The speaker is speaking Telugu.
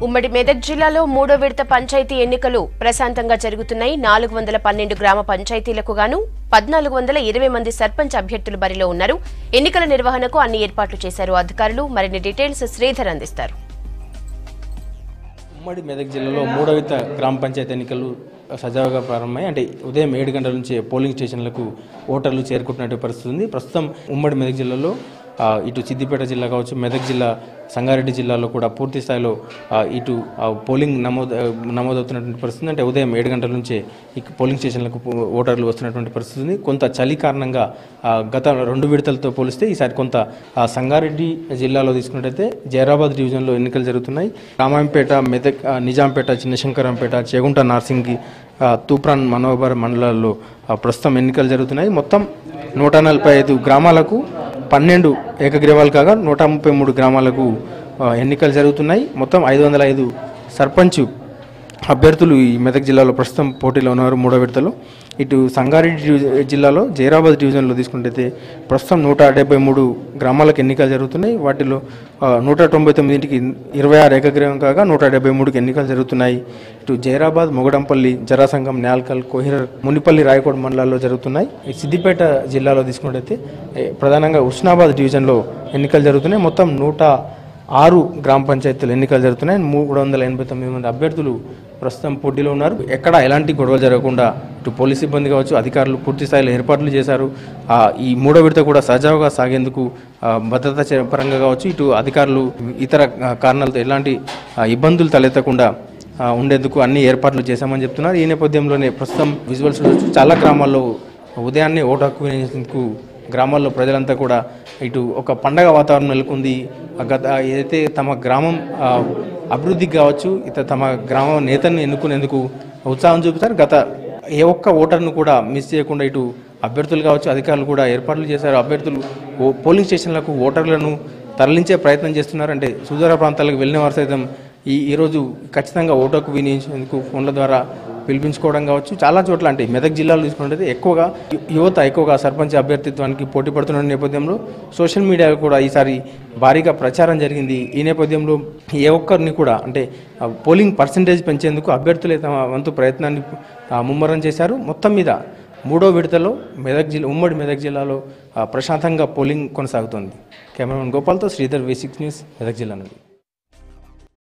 ఉమ్మడి మెదక్ జిల్లాలో మూడో విడత పంచాయతీ ఎన్నికలు ప్రశాంతంగా జరుగుతున్నాయి. 412 గ్రామ పంచాయతీలకు గాను 1420 మంది సర్పంచ్ అభ్యర్థులు బరిలో ఉన్నారు. ఎన్నికల నిర్వహణకు అన్ని ఏర్పాట్లు చేశారు అధికారులు. మరిన్ని డీటెయిల్స్ శ్రీధర్ అందిస్తారు. ఉమ్మడి మెదక్ జిల్లాలో మూడో విడత గ్రామ పంచాయతీ ఎన్నికలు సజావుగా ప్రారంభమై అంటే ఉదయం 7 గంటల నుంచి పోలింగ్ స్టేషన్లకు ఓటర్లు చేరుకుంటున్న పరిస్థితి ఉంది. ప్రస్తుతం ఉమ్మడి మెదక్ జిల్లాలో ఇటు సిద్దిపేట జిల్లా కావచ్చు, మెదక్ జిల్లా, సంగారెడ్డి జిల్లాలో కూడా పూర్తి స్థాయిలో ఇటు పోలింగ్ నమోదవుతున్నటువంటి పరిస్థితి. అంటే ఉదయం 7 గంటల నుంచే ఈ పోలింగ్ స్టేషన్లకు ఓటర్లు వస్తున్నటువంటి పరిస్థితి ఉంది. కొంత చలి కారణంగా గత 2 విడతలతో పోలిస్తే ఈసారి కొంత సంగారెడ్డి జిల్లాలో తీసుకున్నట్టయితే జైరాబాద్ డివిజన్లో ఎన్నికలు జరుగుతున్నాయి. రామాయంపేట, మెదక్, నిజాంపేట, చిన్నశంకరంపేట, చేగుంట, నార్సింగి, తూప్రాన్, మనోహర్ మండలాల్లో ప్రస్తుతం ఎన్నికలు జరుగుతున్నాయి. మొత్తం 145 గ్రామాలకు 12 ఏకగ్రీవాలు కాగా 133 గ్రామాలకు ఎన్నికలు జరుగుతున్నాయి. మొత్తం 505 సర్పంచ్ అభ్యర్థులు ఈ మెదక్ జిల్లాలో ప్రస్తుతం పోటీలో ఉన్నారు. మూడో విడతలో ఇటు సంగారెడ్డి జిల్లాలో జైరాబాద్ డివిజన్లో తీసుకుంటే ప్రస్తుతం 173 గ్రామాలకు ఎన్నికలు జరుగుతున్నాయి. వాటిలో 199కి 26 ఏకగ్రీవం కాగా 173కి ఎన్నికలు జరుగుతున్నాయి. ఇటు జైరాబాద్, మొగడంపల్లి, జరాసంగం, న్యాల్కల్, కోహిర్, మునిపల్లి, రాయకోట మండలాల్లో జరుగుతున్నాయి. సిద్దిపేట జిల్లాలో తీసుకున్నట్టయితే ప్రధానంగా హుస్నాబాద్ డివిజన్లో ఎన్నికలు జరుగుతున్నాయి. మొత్తం 106 గ్రామ పంచాయతీలు ఎన్నికలు జరుగుతున్నాయి. 389 మంది అభ్యర్థులు ప్రస్తుతం పోటీలో ఉన్నారు. ఎక్కడ ఎలాంటి గొడవలు జరగకుండా ఇటు పోలీస్ సిబ్బంది కావచ్చు, అధికారులు పూర్తి స్థాయిలో ఏర్పాట్లు చేశారు. ఈ మూడో విడత కూడా సజావుగా సాగేందుకు భద్రతా పరంగా కావచ్చు, ఇటు అధికారులు ఇతర కారణాలతో ఎలాంటి ఇబ్బందులు తలెత్తకుండా ఉండేందుకు అన్ని ఏర్పాట్లు చేశామని చెప్తున్నారు. ఈ నేపథ్యంలోనే ప్రస్తుతం విజువల్స్ చాలా గ్రామాల్లో ఉదయాన్నే ఓటు హక్కు వినియోగించేందుకు గ్రామాల్లో ప్రజలంతా కూడా ఇటు ఒక పండగ వాతావరణం నెలకొంది. గత ఏదైతే తమ గ్రామం అభివృద్ధికి కావచ్చు, తమ గ్రామం నేతను ఎన్నుకునేందుకు ఉత్సాహం చూపుతారు. గత ఏ ఒక్క ఓటర్ను కూడా మిస్ చేయకుండా ఇటు అభ్యర్థులు కావచ్చు, అధికారులు కూడా ఏర్పాట్లు చేశారు. అభ్యర్థులు పోలింగ్ స్టేషన్లకు ఓటర్లను తరలించే ప్రయత్నం చేస్తున్నారు. అంటే సుదూర ప్రాంతాలకు వెళ్ళిన వారు సైతం ఈరోజు ఖచ్చితంగా ఓటు హక్కు వినియోగించేందుకు ఫోన్ల ద్వారా పిలిపించుకోవడం కావచ్చు. చాలా చోట్ల అంటే మెదక్ జిల్లాలో తీసుకున్నట్లయితే ఎక్కువగా యువత ఎక్కువగా సర్పంచ్ అభ్యర్థిత్వానికి పోటీ పడుతున్న నేపథ్యంలో సోషల్ మీడియాలో కూడా ఈసారి భారీగా ప్రచారం జరిగింది. ఈ నేపథ్యంలో ఏ ఒక్కరిని కూడా అంటే పోలింగ్ పర్సంటేజ్ పెంచేందుకు అభ్యర్థులే తమ వంతు ప్రయత్నాన్ని ముమ్మరం చేశారు. మొత్తం మీద మూడో విడతలో ఉమ్మడి మెదక్ జిల్లాలో ప్రశాంతంగా పోలింగ్ కొనసాగుతోంది. కెమెరామెన్ గోపాల్తో శ్రీధర్, V6 న్యూస్, మెదక్ జిల్లా నుండి.